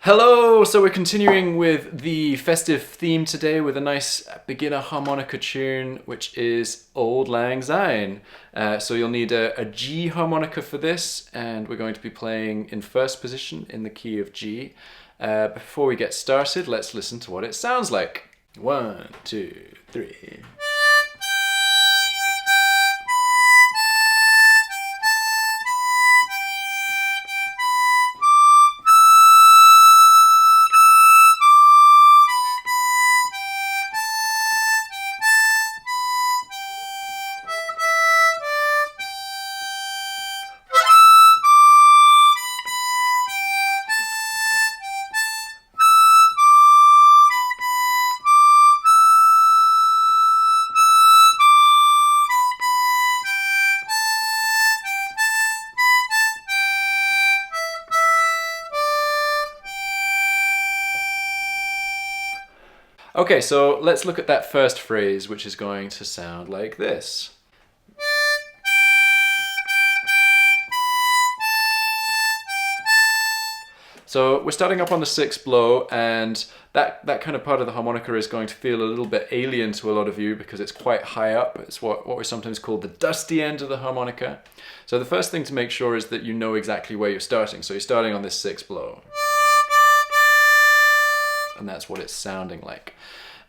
Hello! So we're continuing with the festive theme today with a nice beginner harmonica tune, which is Auld Lang Syne. So you'll need a G harmonica for this, and we're going to be playing in first position in the key of G. Before we get started, let's listen to what it sounds like. 1, 2, 3. Okay, so let's look at that first phrase, which is going to sound like this. So we're starting up on the sixth blow, and that kind of part of the harmonica is going to feel a little bit alien to a lot of you because it's quite high up. It's what we sometimes call the dusty end of the harmonica. So the first thing to make sure is that you know exactly where you're starting. So you're starting on this sixth blow. And that's what it's sounding like.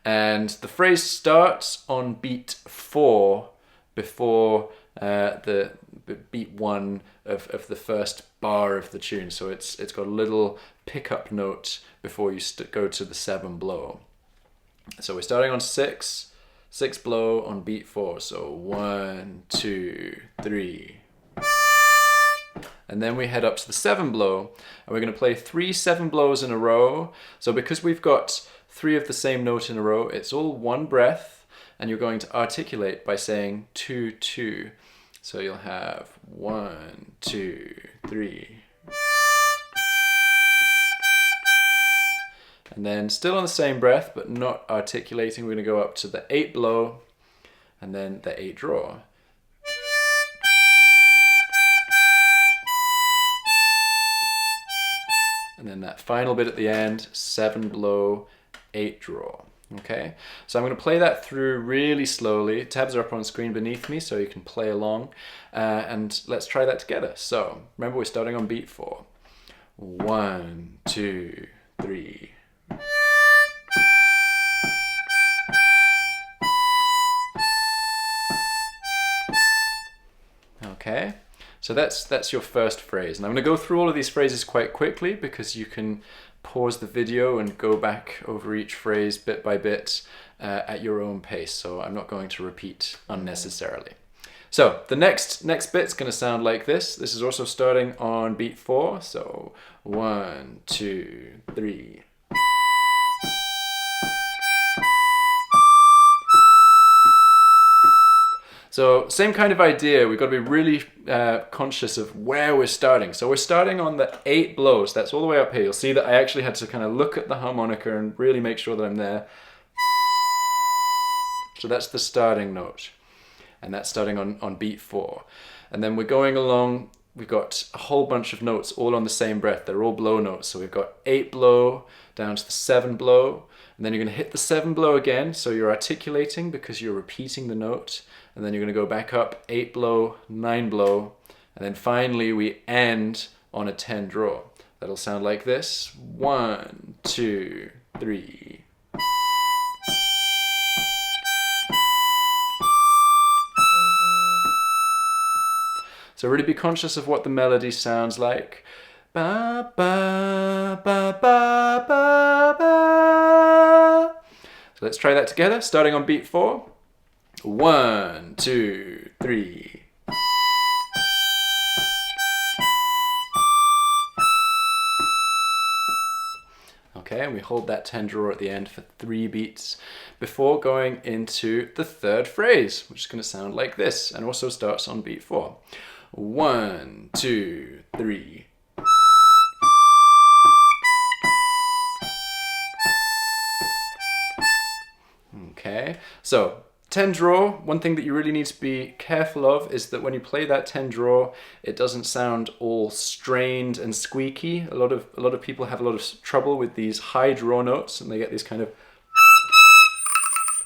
And the phrase starts on beat 4 before the beat 1 of the first bar of the tune. So it's got a little pickup note before you go to the 7 blow. So we're starting on 6 blow on beat 4. So 1, 2, 3. And then we head up to the 7 blow, and we're going to play 3 7 blows in a row. So because we've got 3 of the same note in a row, it's all one breath, and you're going to articulate by saying 2, 2. So you'll have 1, 2, 3. And then still on the same breath, but not articulating, we're going to go up to the 8 blow, and then the 8 draw. And then that final bit at the end, 7 blow, 8 draw. Okay, so I'm going to play that through really slowly. Tabs are up on screen beneath me, so you can play along. And let's try that together. So remember, we're starting on beat 4. 1, 2, 3. Okay. So that's your first phrase. And I'm going to go through all of these phrases quite quickly because you can pause the video and go back over each phrase bit by bit at your own pace. So I'm not going to repeat unnecessarily. So the next bit's going to sound like this. This is also starting on beat 4. So 1, 2, 3. So same kind of idea, we've got to be really conscious of where we're starting. So we're starting on the 8 blows, that's all the way up here. You'll see that I actually had to kind of look at the harmonica and really make sure that I'm there. So that's the starting note. And that's starting on beat 4. And then we're going along, we've got a whole bunch of notes all on the same breath. They're all blow notes. So we've got 8 blow down to the 7 blow. And then you're going to hit the 7 blow again. So you're articulating because you're repeating the note. And then you're going to go back up, 8 blow, 9 blow. And then finally we end on a 10 draw. That'll sound like this. 1, 2, 3. So really be conscious of what the melody sounds like. Ba, ba, ba, ba, ba, ba. So let's try that together, starting on beat 4. 1, 2, 3. Okay, and we hold that 10 draw at the end for 3 beats before going into the third phrase, which is going to sound like this, and also starts on beat 4. 1, 2, 3. Okay, so 10 draw, one thing that you really need to be careful of is that when you play that 10 draw, it doesn't sound all strained and squeaky. A lot of people have a lot of trouble with these high draw notes, and they get this kind of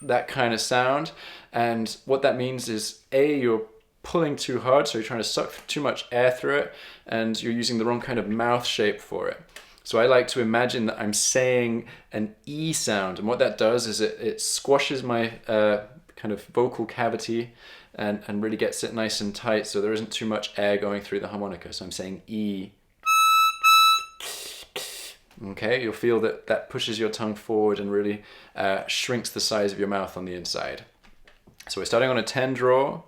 that kind of sound. And what that means is you're pulling too hard, so you're trying to suck too much air through it, and you're using the wrong kind of mouth shape for it. So I like to imagine that I'm saying an E sound, and what that does is it squashes my kind of vocal cavity and really gets it nice and tight, so there isn't too much air going through the harmonica. So I'm saying E. Okay, you'll feel that that pushes your tongue forward and really shrinks the size of your mouth on the inside. So we're starting on a 10 draw,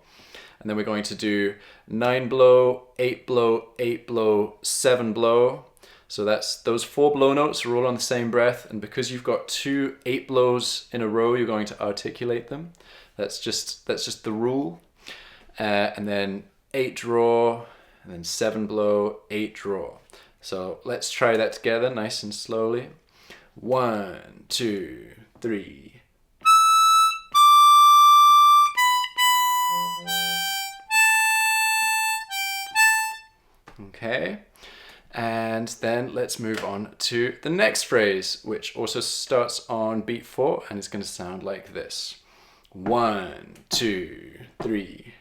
and then we're going to do 9 blow, 8 blow, 8 blow, 7 blow. So that's those 4 blow notes are all on the same breath, and because you've got 2 8 blows in a row, you're going to articulate them. That's just the rule. And then 8 draw, and then 7 blow, 8 draw. So let's try that together nice and slowly. 1, 2, 3. Okay, and then let's move on to the next phrase, which also starts on beat 4 and it's going to sound like this. 1, 2, 3.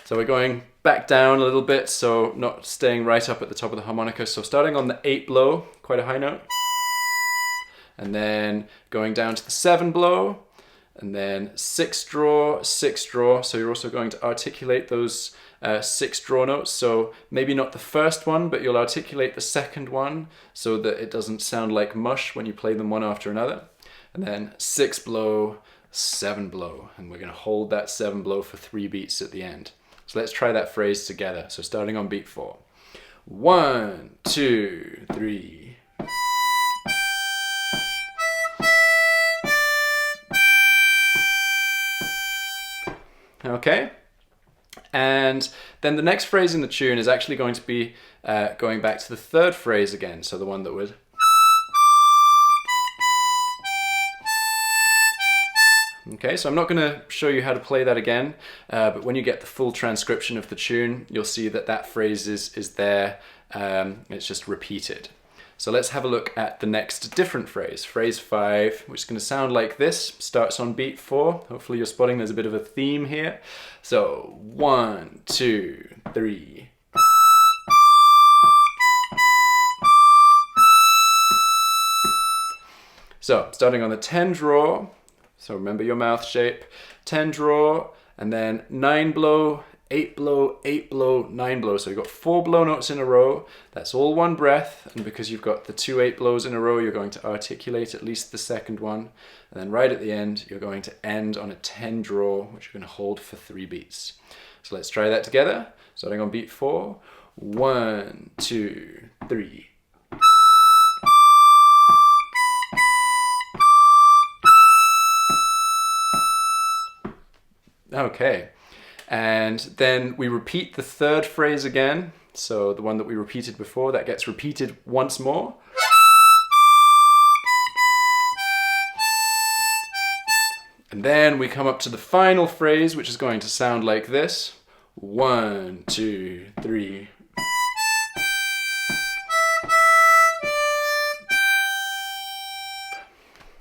So we're going back down a little bit, so not staying right up at the top of the harmonica. So starting on the 8 blow, quite a high note, and then going down to the 7 blow, and then 6 draw, 6 draw. So you're also going to articulate those 6 draw notes. So maybe not the first one, but you'll articulate the second one so that it doesn't sound like mush when you play them one after another. And then 6 blow, 7 blow. And we're going to hold that 7 blow for 3 beats at the end. So let's try that phrase together. So starting on beat 4. 1, 2, 3. Okay, and then the next phrase in the tune is actually going to be going back to the third phrase again, so the one that would. Okay, so I'm not going to show you how to play that again, but when you get the full transcription of the tune, you'll see that that phrase is there, it's just repeated. So let's have a look at the next different phrase, phrase 5, which is going to sound like this, starts on beat 4. Hopefully you're spotting there's a bit of a theme here. So 1, 2, 3. So starting on the 10 draw, so remember your mouth shape, 10 draw, and then 9 blow, 8 blow, 8 blow, 9 blow. So you've got 4 blow notes in a row. That's all one breath. And because you've got the 2 8 blows in a row, you're going to articulate at least the second one. And then right at the end, you're going to end on a 10 draw, which you're going to hold for 3 beats. So let's try that together. Starting on beat 4. 1, 2, 3. Okay. And then we repeat the third phrase again. So the one that we repeated before, that gets repeated once more. And then we come up to the final phrase, which is going to sound like this. 1, 2, 3.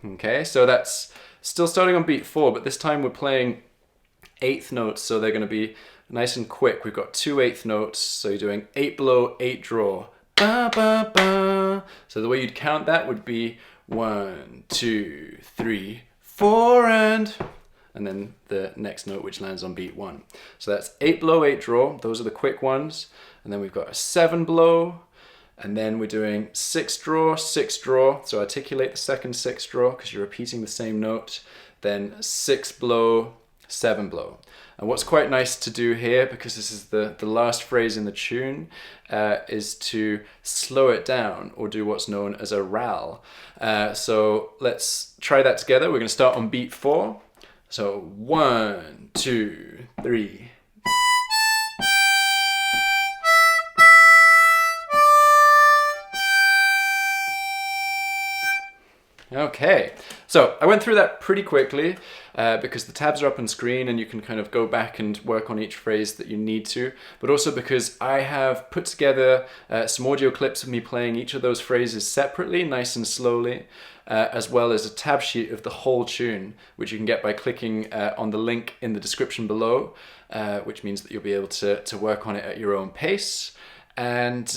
Okay, so that's still starting on beat 4, but this time we're playing 8th notes, so they're going to be nice and quick. We've got 2 8th notes, so you're doing 8 blow, 8 draw. Ba, ba, ba. So the way you'd count that would be 1, 2, 3, 4, and then the next note which lands on beat 1. So that's 8 blow, 8 draw. Those are the quick ones. And then we've got a 7 blow, and then we're doing 6 draw, 6 draw. So articulate the second 6 draw because you're repeating the same note. Then 6 blow, 7 blow. And what's quite nice to do here, because this is the last phrase in the tune, is to slow it down or do what's known as a ral. So let's try that together. We're going to start on beat 4. So 1, 2, 3. Okay, so I went through that pretty quickly because the tabs are up on screen and you can kind of go back and work on each phrase that you need to, but also because I have put together some audio clips of me playing each of those phrases separately, nice and slowly, as well as a tab sheet of the whole tune, which you can get by clicking on the link in the description below, which means that you'll be able to work on it at your own pace. And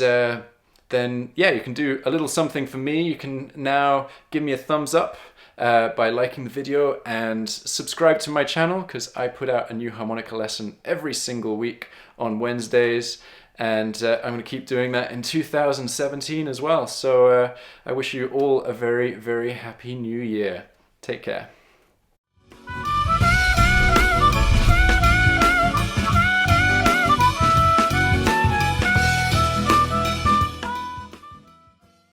then yeah, you can do a little something for me. You can now give me a thumbs up by liking the video and subscribe to my channel, because I put out a new harmonica lesson every single week on Wednesdays, and I'm going to keep doing that in 2017 as well. So I wish you all a very, very happy new year. Take care.